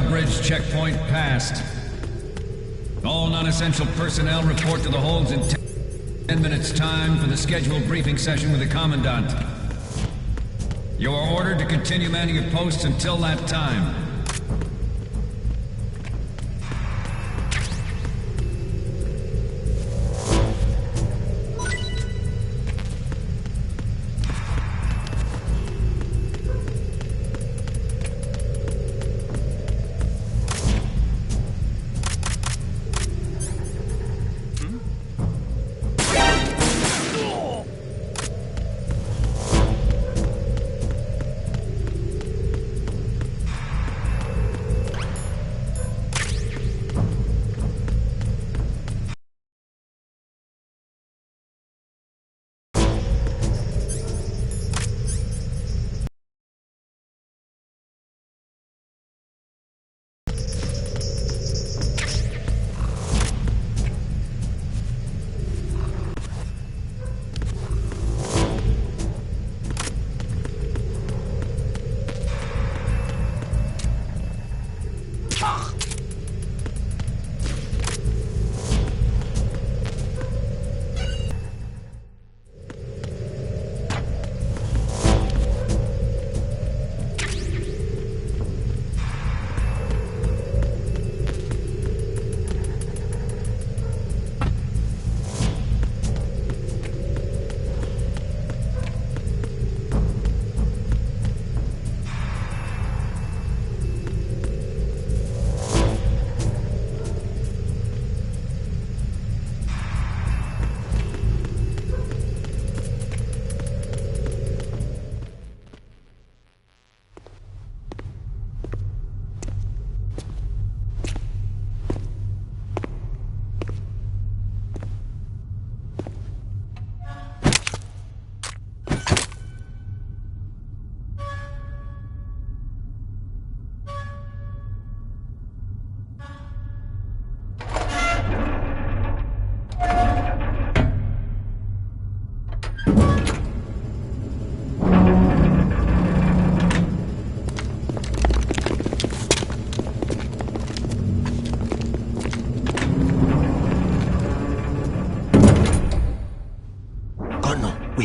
Bridge checkpoint passed. All non-essential personnel report to the holds in 10 minutes time for the scheduled briefing session with the Commandant. You are ordered to continue manning your posts until that time.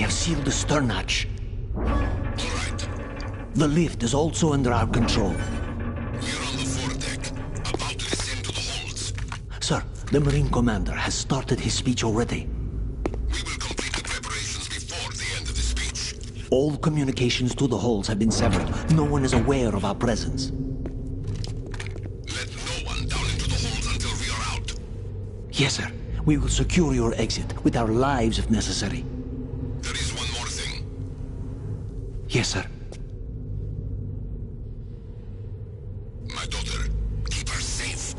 Seal the stern hatch. All right. The lift is also under our control. We're on the foredeck, about to descend to the holds. Sir, the Marine Commander has started his speech already. We will complete the preparations before the end of the speech. All communications to the holds have been severed. No one is aware of our presence. Let no one down into the holds until we are out. Yes, sir. We will secure your exit with our lives if necessary. There is one more thing. Yes, sir. My daughter, keep her safe.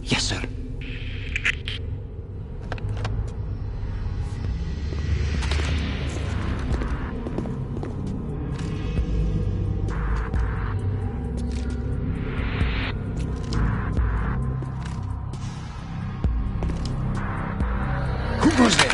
Yes, sir. Who goes there?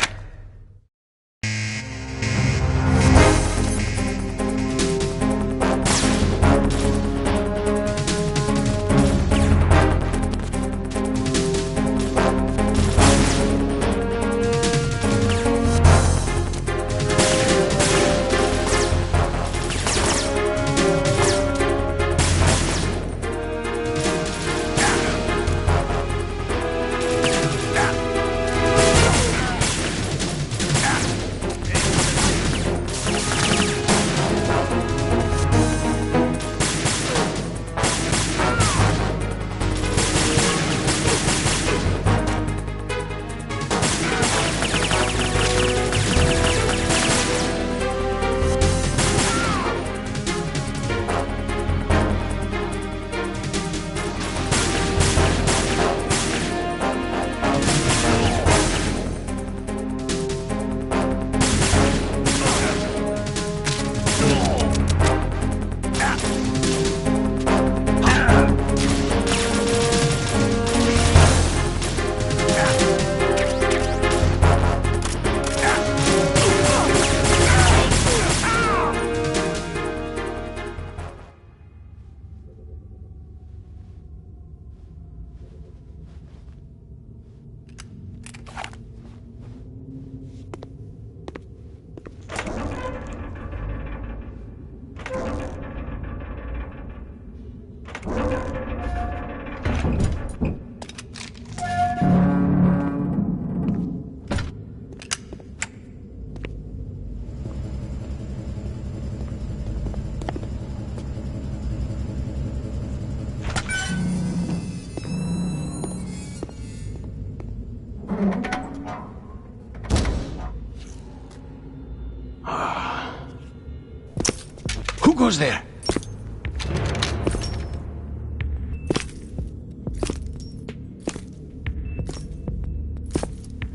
goes there?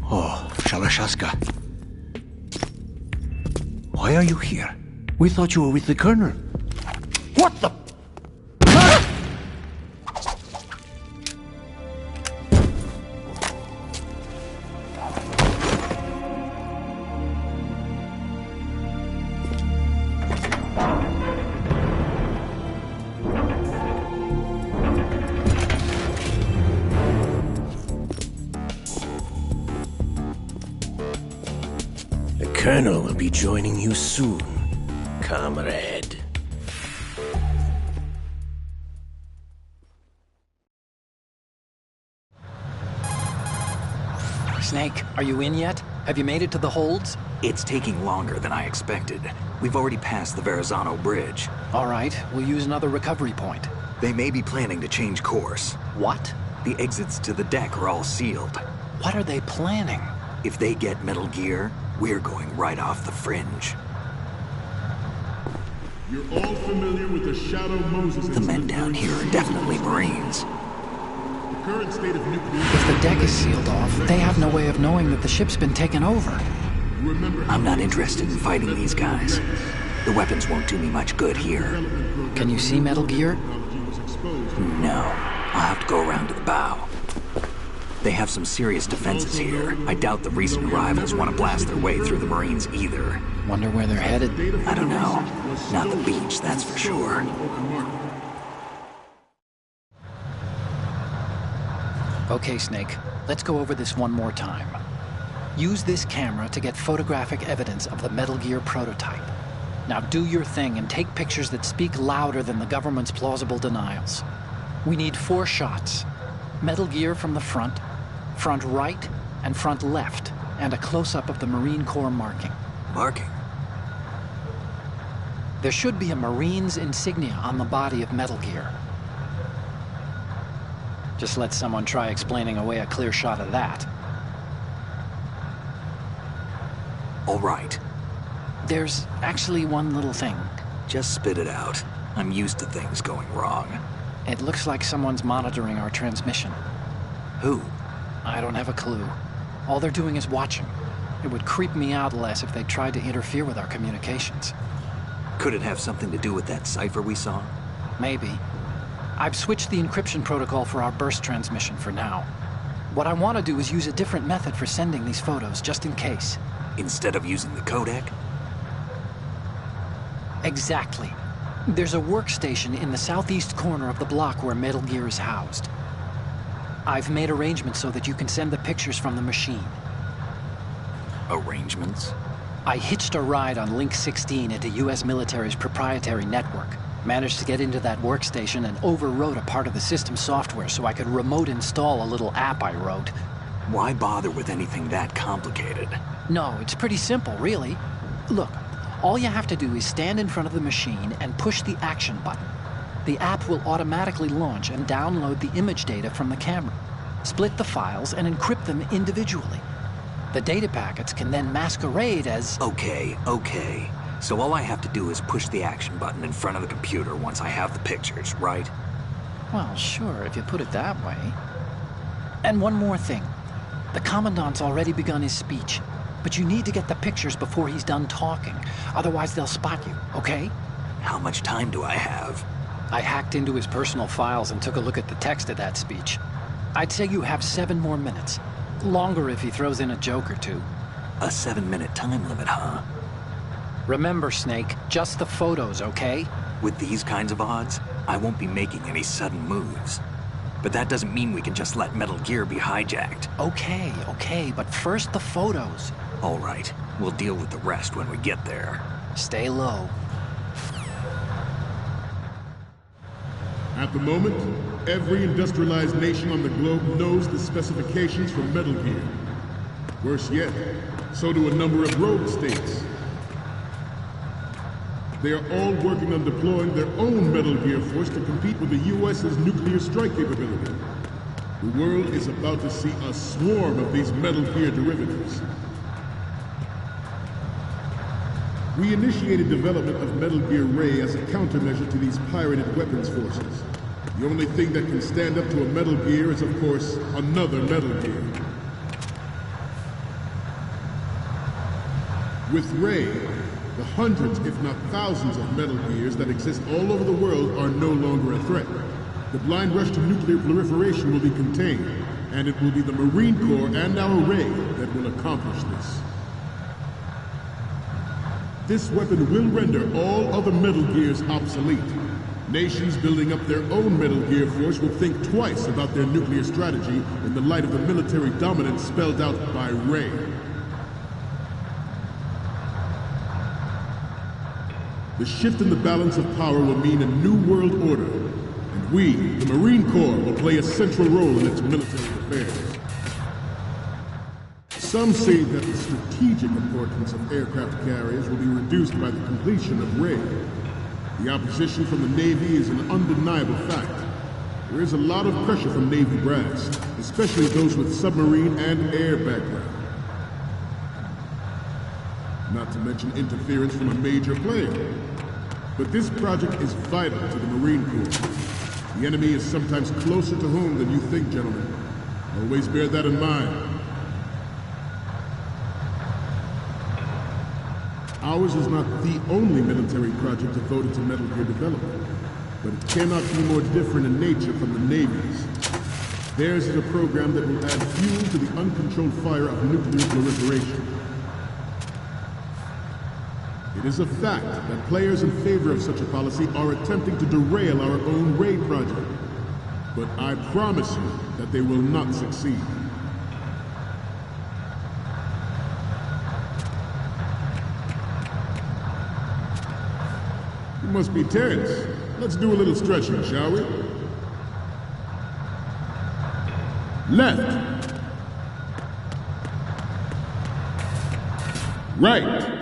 Oh, Shalashaska. Why are you here? We thought you were with the Colonel. What the... Colonel will be joining you soon, comrade. Snake, are you in yet? Have you made it to the holds? It's taking longer than I expected. We've already passed the Verrazano Bridge. All right, we'll use another recovery point. They may be planning to change course. What? The exits to the deck are all sealed. What are they planning? If they get Metal Gear, we're going right off the fringe. You're all familiar with the Shadow Moses The men down here are definitely Marines. The current state of nuclear... If the deck is sealed off, they have no way of knowing that the ship's been taken over. I'm not interested in fighting these guys. The weapons won't do me much good here. Can you see Metal Gear? No. I'll have to go around to the bow. They have some serious defenses here. I doubt the recent arrivals want to blast their way through the Marines either. Wonder where they're headed. I don't know. Not the beach, that's for sure. Okay, Snake. Let's go over this one more time. Use this camera to get photographic evidence of the Metal Gear prototype. Now do your thing and take pictures that speak louder than the government's plausible denials. We need 4 shots. Metal Gear from the front right, and front left, and a close-up of the Marine Corps marking. Marking? There should be a Marine's insignia on the body of Metal Gear. Just let someone try explaining away a clear shot of that. All right. There's actually one little thing. Just spit it out. I'm used to things going wrong. It looks like someone's monitoring our transmission. Who? I don't have a clue. All they're doing is watching. It would creep me out less if they tried to interfere with our communications. Could it have something to do with that cipher we saw? Maybe. I've switched the encryption protocol for our burst transmission for now. What I want to do is use a different method for sending these photos, just in case. Instead of using the codec? Exactly. There's a workstation in the southeast corner of the block where Metal Gear is housed. I've made arrangements so that you can send the pictures from the machine. Arrangements? I hitched a ride on Link 16 into U.S. military's proprietary network. Managed to get into that workstation and overwrote a part of the system software so I could remote install a little app I wrote. Why bother with anything that complicated? No, it's pretty simple, really. Look, all you have to do is stand in front of the machine and push the action button. The app will automatically launch and download the image data from the camera, split the files, and encrypt them individually. The data packets can then masquerade as... Okay. So all I have to do is push the action button in front of the computer once I have the pictures, right? Well, sure, if you put it that way. And one more thing. The Commandant's already begun his speech, but you need to get the pictures before he's done talking. Otherwise, they'll spot you, okay? How much time do I have? I hacked into his personal files and took a look at the text of that speech. I'd say you have 7 more minutes. Longer if he throws in a joke or two. A 7-minute time limit, huh? Remember, Snake, just the photos, okay? With these kinds of odds, I won't be making any sudden moves. But that doesn't mean we can just let Metal Gear be hijacked. Okay, but first the photos. All right, we'll deal with the rest when we get there. Stay low. At the moment, every industrialized nation on the globe knows the specifications for Metal Gear. Worse yet, so do a number of rogue states. They are all working on deploying their own Metal Gear force to compete with the U.S.'s nuclear strike capability. The world is about to see a swarm of these Metal Gear derivatives. We initiated development of Metal Gear Ray as a countermeasure to these pirated weapons forces. The only thing that can stand up to a Metal Gear is, of course, another Metal Gear. With Ray, the hundreds, if not thousands of Metal Gears that exist all over the world are no longer a threat. The blind rush to nuclear proliferation will be contained, and it will be the Marine Corps and our Ray that will accomplish this. This weapon will render all other Metal Gears obsolete. Nations building up their own Metal Gear force will think twice about their nuclear strategy in the light of the military dominance spelled out by Ray. The shift in the balance of power will mean a new world order, and we, the Marine Corps, will play a central role in its military affairs. Some say that the strategic importance of aircraft carriers will be reduced by the completion of Ray. The opposition from the Navy is an undeniable fact. There is a lot of pressure from Navy brass, especially those with submarine and air background. Not to mention interference from a major player. But this project is vital to the Marine Corps. The enemy is sometimes closer to home than you think, gentlemen. Always bear that in mind. Ours is not the only military project devoted to Metal Gear development, but it cannot be more different in nature from the Navy's. Theirs is a program that will add fuel to the uncontrolled fire of nuclear proliferation. It is a fact that players in favor of such a policy are attempting to derail our own Ray project. But I promise you that they will not succeed. You must be tense. Let's do a little stretching, shall we? Left. Right.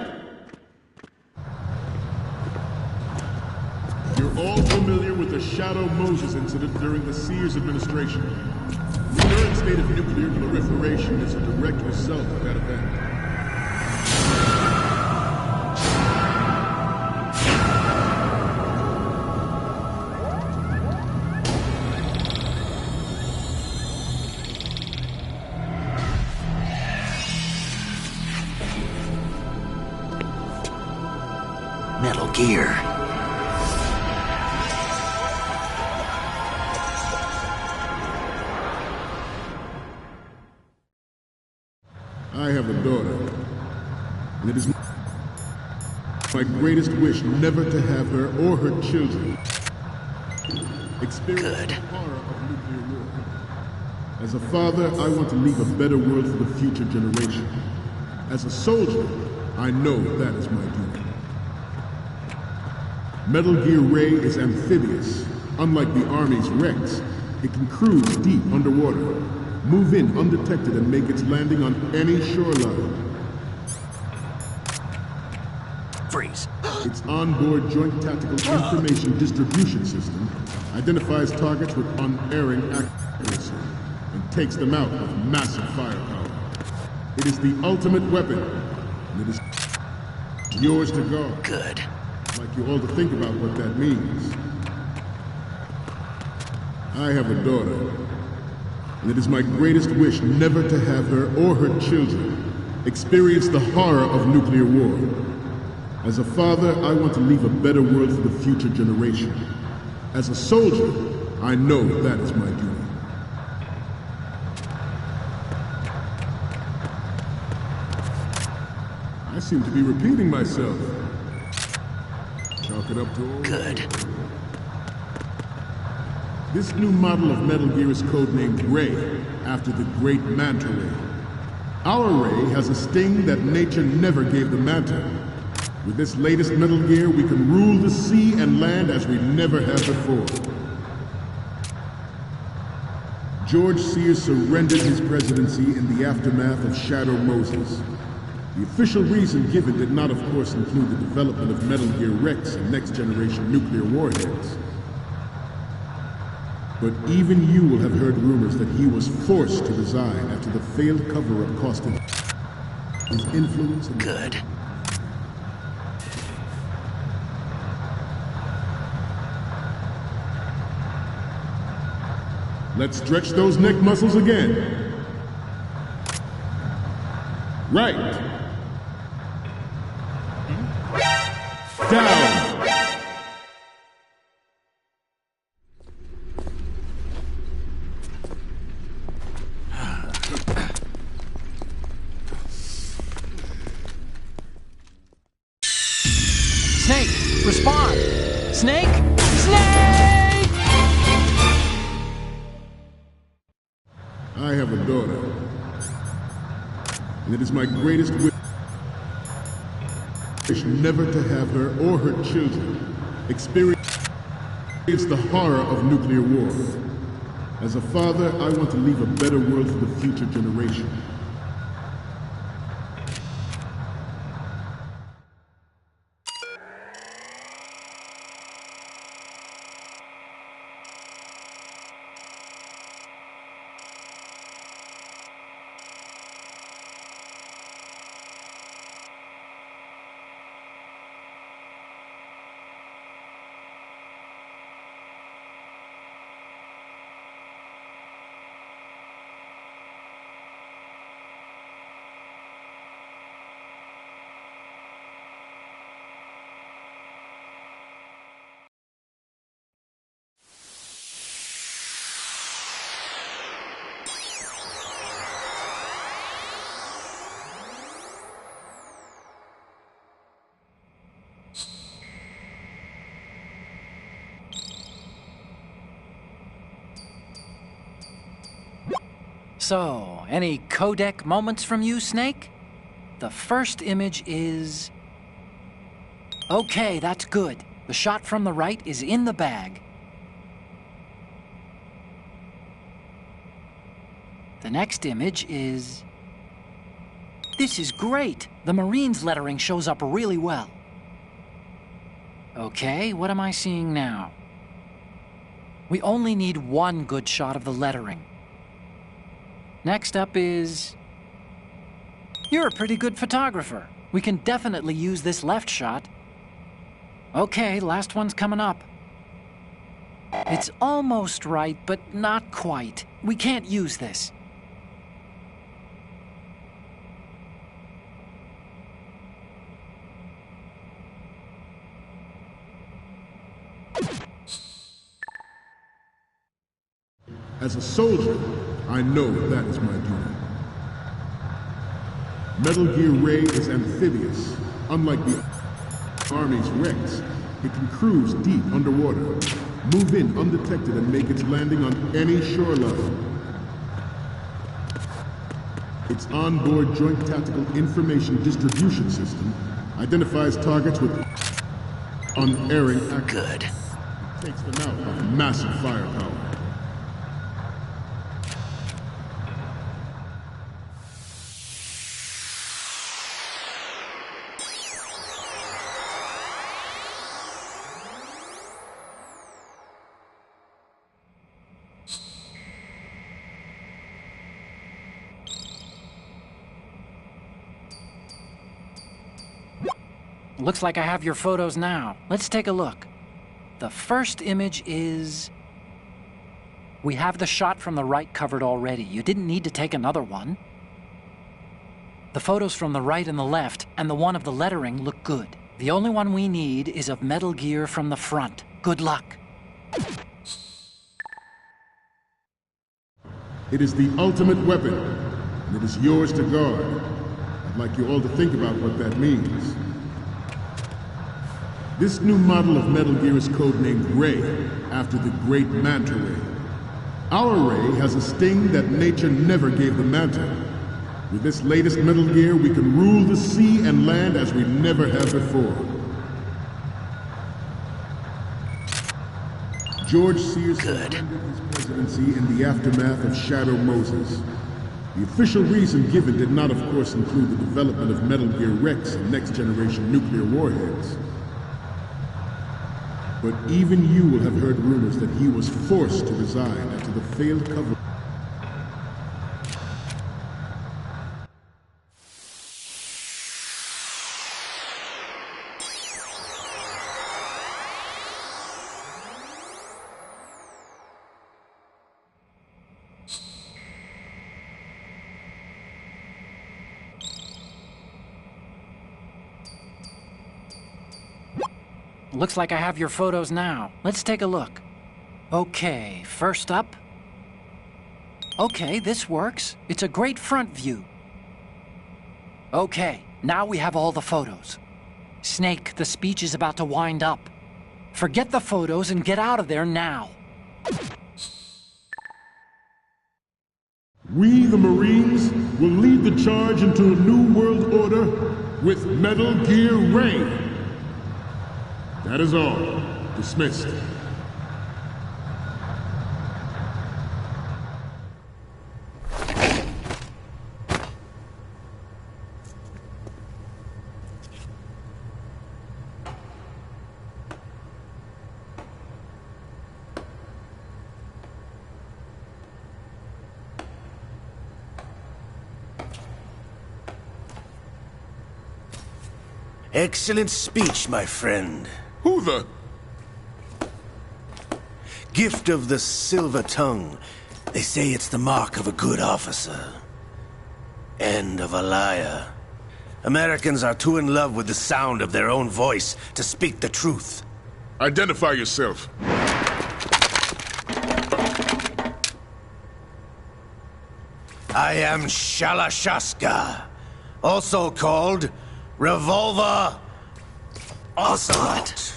You're all familiar with the Shadow Moses incident during the Sears administration. The current state of nuclear proliferation is a direct result of that event. Metal Gear. I have a daughter, and it is my greatest wish never to have her or her children experience the horror of nuclear war. As a father, I want to leave a better world for the future generation. As a soldier, I know that is my duty. Metal Gear Ray is amphibious. Unlike the Army's Rex, it can cruise deep underwater, move in undetected and make its landing on any shoreline. Freeze. Its onboard Joint Tactical Information Distribution System identifies targets with unerring accuracy and takes them out with massive firepower. It is the ultimate weapon, and it is yours to guard. Good. I'd like you all to think about what that means. I have a daughter, and it is my greatest wish never to have her or her children experience the horror of nuclear war. As a father, I want to leave a better world for the future generation. As a soldier, I know that is my duty. I seem to be repeating myself. Chalk it up to all. Good. This new model of Metal Gear is codenamed Ray, after the great Manta Ray. Our Ray has a sting that nature never gave the Manta. With this latest Metal Gear, we can rule the sea and land as we never have before. George Sears surrendered his presidency in the aftermath of Shadow Moses. The official reason given did not, of course, include the development of Metal Gear Rex and next-generation nuclear warheads. But even you will have heard rumors that he was forced to resign after the failed cover-up cost him his influence and... Good. Let's stretch those neck muscles again. Right. Down. Snake, respond! Snake! Snake! I have a daughter, and it is my greatest wish never to have her or her children experience the horror of nuclear war. As a father, I want to leave a better world for the future generation. So, any codec moments from you, Snake? The first image is... Okay, that's good. The shot from the right is in the bag. The next image is... This is great! The Marines lettering shows up really well. Okay, what am I seeing now? We only need one good shot of the lettering. Next up is... You're a pretty good photographer. We can definitely use this left shot. Okay, last one's coming up. It's almost right, but not quite. We can't use this. As a soldier, I know that is my duty. Metal Gear Ray is amphibious. Unlike the Army's Rex, it can cruise deep underwater, move in undetected and make its landing on any shoreline. Its onboard Joint Tactical Information Distribution System identifies targets with unerring accuracy. Good. Takes them out with massive firepower. Looks like I have your photos now. Let's take a look. The first image is... We have the shot from the right covered already. You didn't need to take another one. The photos from the right and the left, and the one of the lettering look good. The only one we need is of Metal Gear from the front. Good luck. It is the ultimate weapon, and it is yours to guard. I'd like you all to think about what that means. This new model of Metal Gear is codenamed Ray, after the great Manta Ray. Our Ray has a sting that nature never gave the Manta. With this latest Metal Gear, we can rule the sea and land as we never have before. George Sears surrendered his presidency in the aftermath of Shadow Moses. The official reason given did not, of course, include the development of Metal Gear Rex and next-generation nuclear warheads. But even you will have heard rumors that he was forced to resign after the failed cover. Looks like I have your photos now. Let's take a look. Okay, first up. Okay, this works. It's a great front view. Okay, now we have all the photos. Snake, the speech is about to wind up. Forget the photos and get out of there now. We, the Marines, will lead the charge into a new world order with Metal Gear Ray. That is all. Dismissed. Excellent speech, my friend. Who the... Gift of the silver tongue. They say it's the mark of a good officer. And of a liar. Americans are too in love with the sound of their own voice to speak the truth. Identify yourself. I am Shalashaska, also called Revolver Ocelot.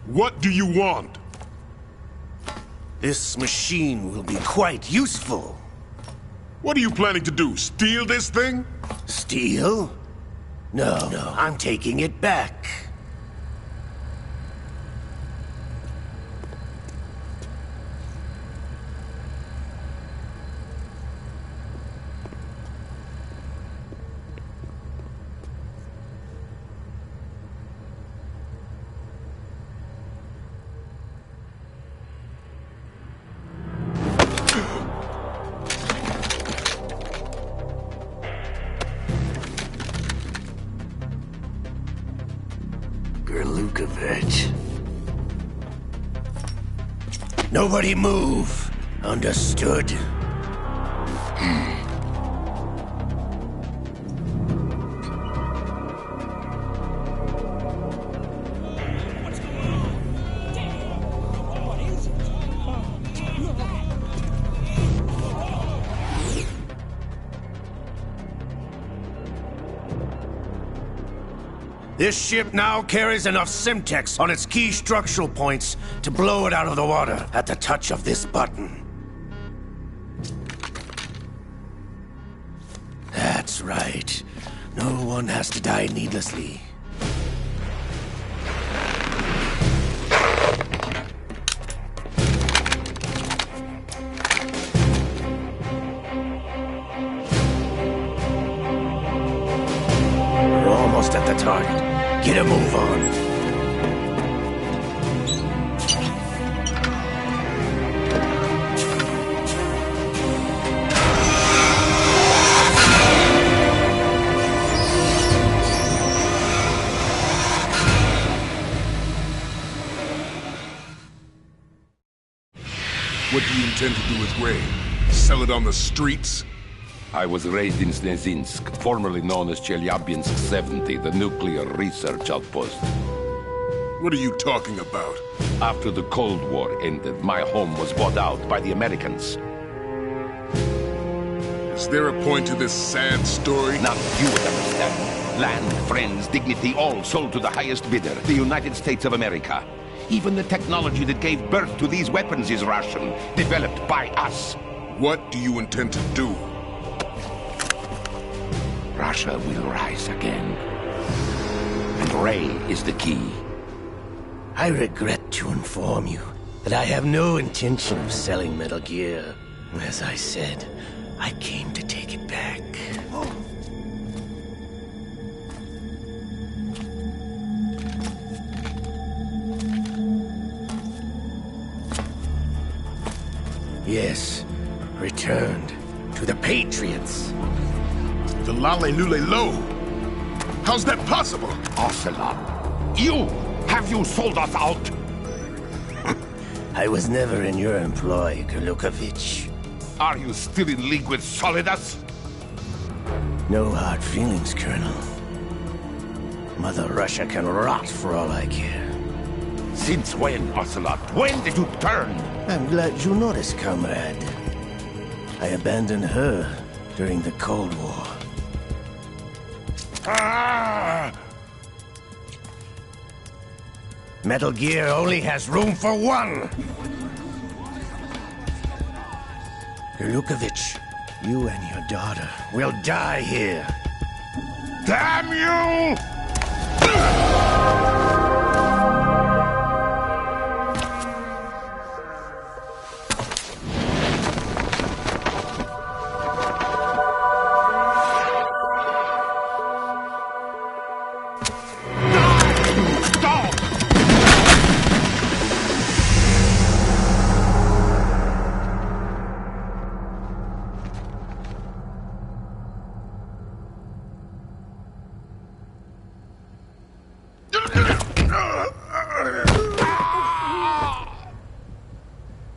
What do you want? This machine will be quite useful. What are you planning to do? Steal this thing? Steal? No, I'm taking it back. Nobody move. Understood? This ship now carries enough Simtex on its key structural points to blow it out of the water at the touch of this button. That's right. No one has to die needlessly. We're almost at the target. Get a move on. What do you intend to do with Ray? Sell it on the streets? I was raised in Snezinsk, formerly known as Chelyabinsk 70, the nuclear research outpost. What are you talking about? After the Cold War ended, my home was bought out by the Americans. Is there a point to this sad story? Now you would understand. Land, friends, dignity, all sold to the highest bidder, the United States of America. Even the technology that gave birth to these weapons is Russian, developed by us. What do you intend to do? Russia will rise again. And Ray is the key. I regret to inform you that I have no intention of selling Metal Gear. As I said, I came to take it back. Yes, returned to the Patriots. The Lale Lule Lo? How's that possible? Ocelot, You! Have you sold us out? I was never in your employ, Golukovich. Are you still in league with Solidus? No hard feelings, Colonel. Mother Russia can rot for all I care. Since when, Ocelot? When did you turn? I'm glad you noticed, comrade. I abandoned her during the Cold War. Ah! Metal Gear only has room for one! Golukovich, you and your daughter will die here. Damn you!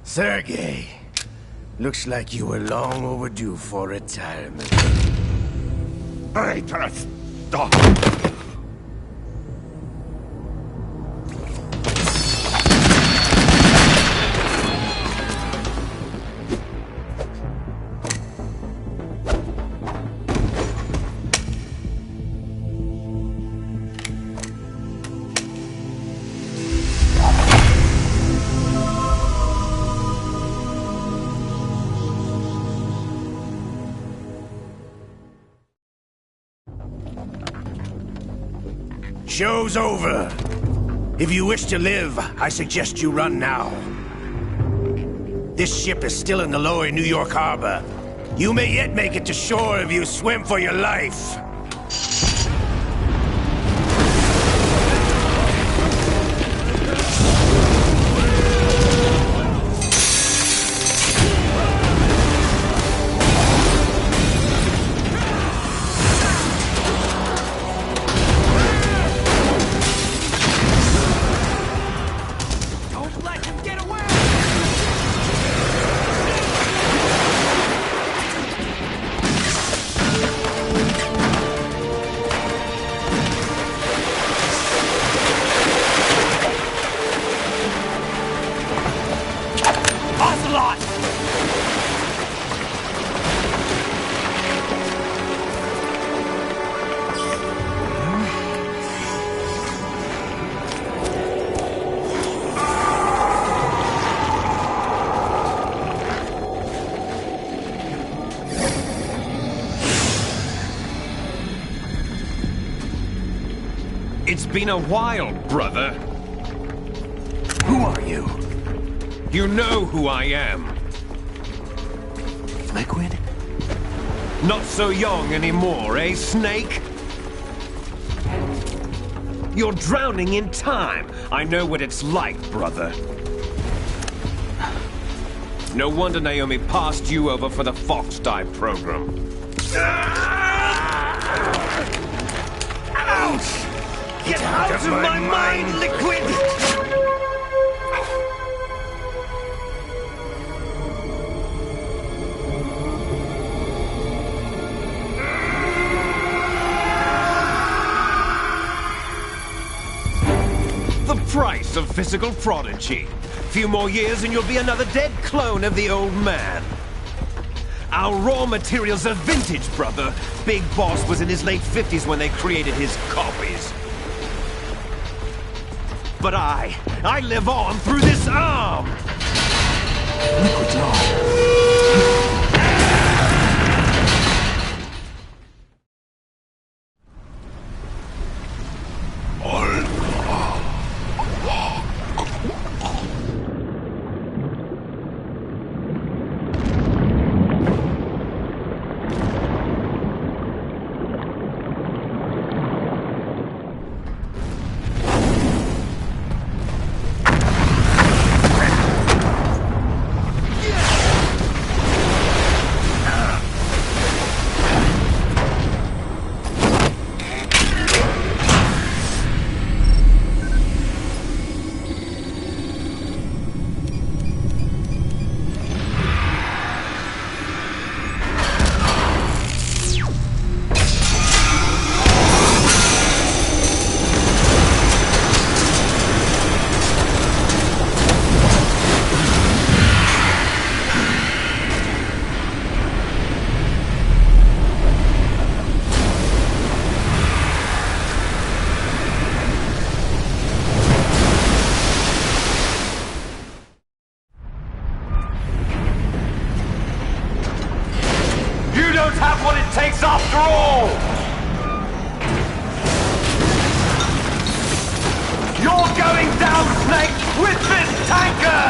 Sergei, looks like you were long overdue for retirement. Traitorous dog! Show's over. If you wish to live, I suggest you run now. This ship is still in the lower New York harbor. You may yet make it to shore if you swim for your life. It's been a while, brother. Who are you? You know who I am. Liquid? Not so young anymore, eh, Snake? You're drowning in time. I know what it's like, brother. No wonder Naomi passed you over for the Fox Dive program. Ouch! Get out of my mind, Liquid! The price of physical prodigy. Few more years and you'll be another dead clone of the old man. Our raw materials are vintage, brother. Big Boss was in his late 50s when they created his copies. But I live on through this arm! Liquid's on. all! You're going down, Snake, with this tanker!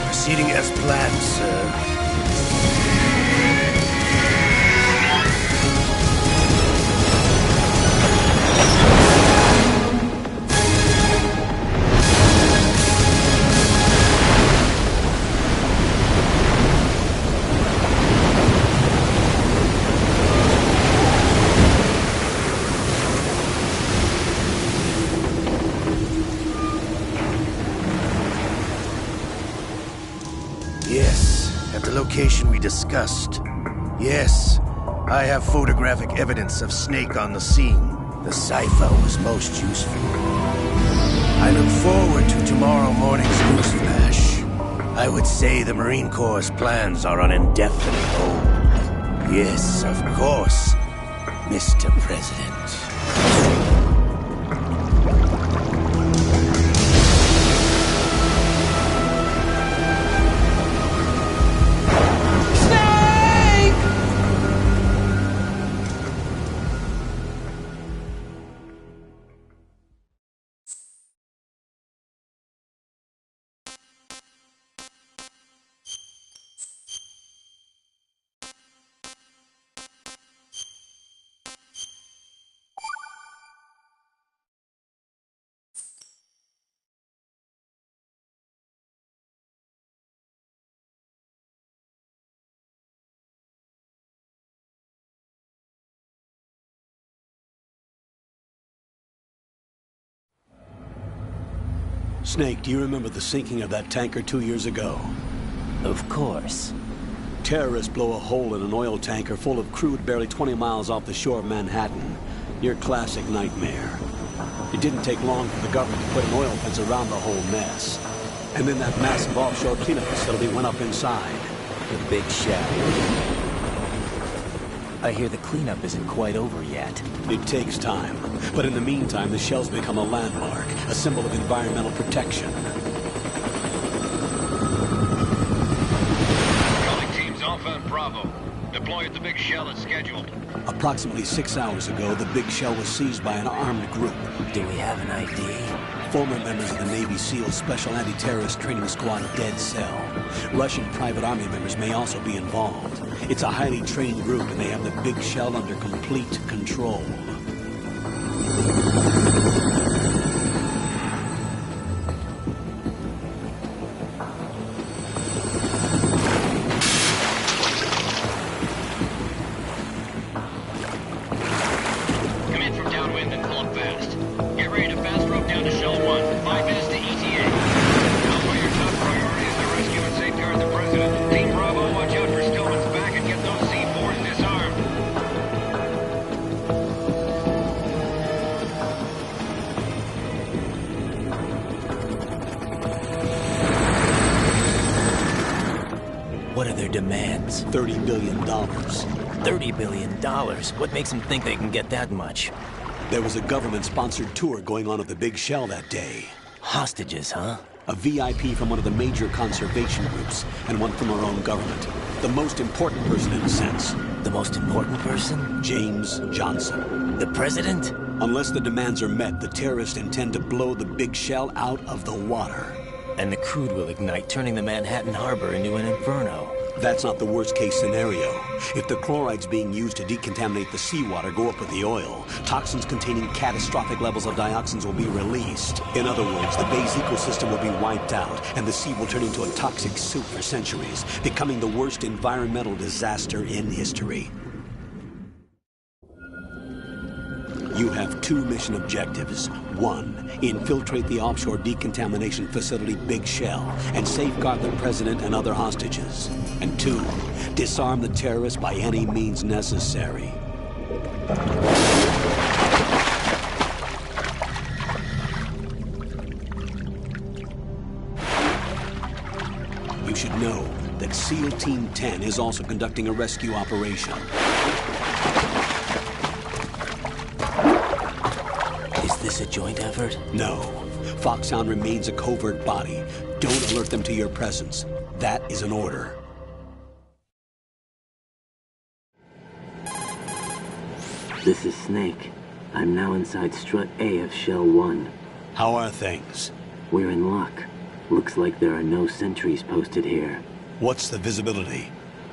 Proceeding as planned, sir. Yes, at the location we discussed. Yes, I have photographic evidence of Snake on the scene. The cipher was most useful. I look forward to tomorrow morning's news flash. I would say the Marine Corps' plans are on indefinite hold. Yes, of course, Mr. President. Snake, do you remember the sinking of that tanker 2 years ago? Of course. Terrorists blow a hole in an oil tanker full of crude barely 20 miles off the shore of Manhattan. Your classic nightmare. It didn't take long for the government to put an oil fence around the whole mess. And then that massive offshore cleanup facility went up inside. The big shell. I hear the cleanup isn't quite over yet. It takes time. But in the meantime, the shell's become a landmark, a symbol of environmental protection. Calling teams Alpha and Bravo. Deploy at the big shell as scheduled. Approximately 6 hours ago, the big shell was seized by an armed group. Do we have an ID? Former members of the Navy SEAL Special Anti-Terrorist Training Squad Dead Cell. Russian private army members may also be involved. It's a highly trained group, and they have the big shell under complete control. Come in from downwind and pull up fast. Get ready to fast rope down to Shell 1. 5 minutes to ETA. Alpha, your top priority is to rescue and safeguard the President. Team Bravo, watch out for Stillman's back and get those C4s disarmed. What are their demands? $30 billion. $30 billion? What makes them think they can get that much? There was a government-sponsored tour going on of the big shell that day. Hostages, huh? A VIP from one of the major conservation groups, and one from our own government. The most important person in a sense. The most important person? James Johnson. The president? Unless the demands are met, the terrorists intend to blow the big shell out of the water. And the crude will ignite, turning the Manhattan Harbor into an inferno. That's not the worst-case scenario. If the chlorides being used to decontaminate the seawater go up with the oil, toxins containing catastrophic levels of dioxins will be released. In other words, the bay's ecosystem will be wiped out, and the sea will turn into a toxic soup for centuries, becoming the worst environmental disaster in history. You have 2 mission objectives. 1, infiltrate the offshore decontamination facility Big Shell and safeguard the president and other hostages. And 2, disarm the terrorists by any means necessary. You should know that SEAL Team 10 is also conducting a rescue operation. Is this a joint effort? No. Foxhound remains a covert body. Don't alert them to your presence. That is an order. This is Snake. I'm now inside Strut A of Shell 1. How are things? We're in luck. Looks like there are no sentries posted here. What's the visibility?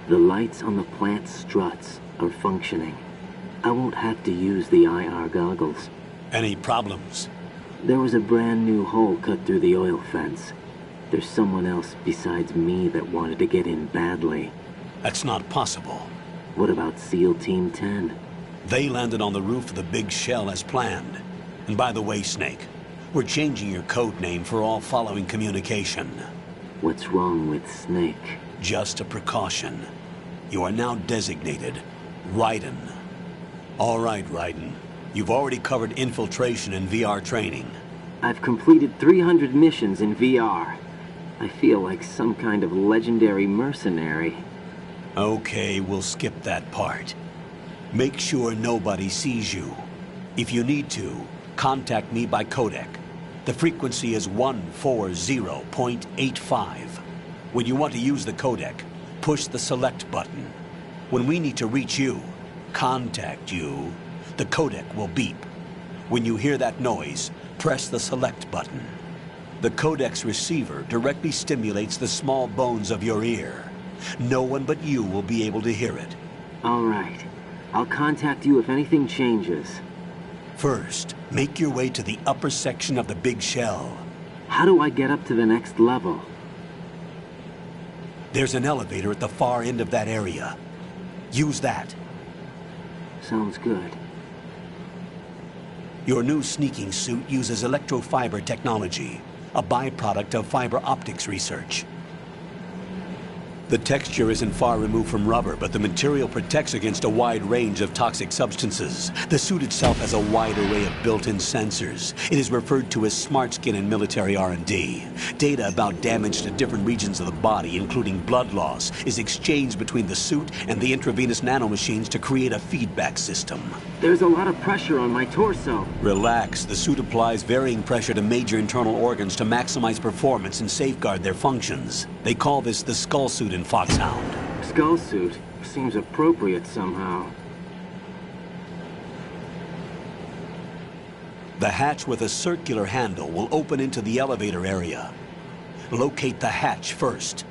The lights on the plant struts are functioning. I won't have to use the IR goggles. Any problems? There was a brand new hole cut through the oil fence. There's someone else besides me that wanted to get in badly. That's not possible. What about SEAL Team 10? They landed on the roof of the Big Shell as planned. And by the way, Snake, we're changing your code name for all following communication. What's wrong with Snake? Just a precaution. You are now designated Raiden. All right, Raiden. You've already covered infiltration and VR training. I've completed 300 missions in VR. I feel like some kind of legendary mercenary. Okay, we'll skip that part. Make sure nobody sees you. If you need to, contact me by codec. The frequency is 140.85. When you want to use the codec, push the select button. When we need to reach you, contact you, the codec will beep. When you hear that noise, press the select button. The codec's receiver directly stimulates the small bones of your ear. No one but you will be able to hear it. All right. I'll contact you if anything changes. First, make your way to the upper section of the Big Shell. How do I get up to the next level? There's an elevator at the far end of that area. Use that. Sounds good. Your new sneaking suit uses electrofiber technology, a byproduct of fiber optics research. The texture isn't far removed from rubber, but the material protects against a wide range of toxic substances. The suit itself has a wide array of built-in sensors. It is referred to as smart skin in military R&D. Data about damage to different regions of the body, including blood loss, is exchanged between the suit and the intravenous nanomachines to create a feedback system. There's a lot of pressure on my torso. Relax. The suit applies varying pressure to major internal organs to maximize performance and safeguard their functions. They call this the skull suit in Foxhound. Skull suit seems appropriate somehow. The hatch with a circular handle will open into the elevator area. Locate the hatch first.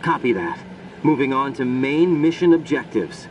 Copy that. Moving on to main mission objectives.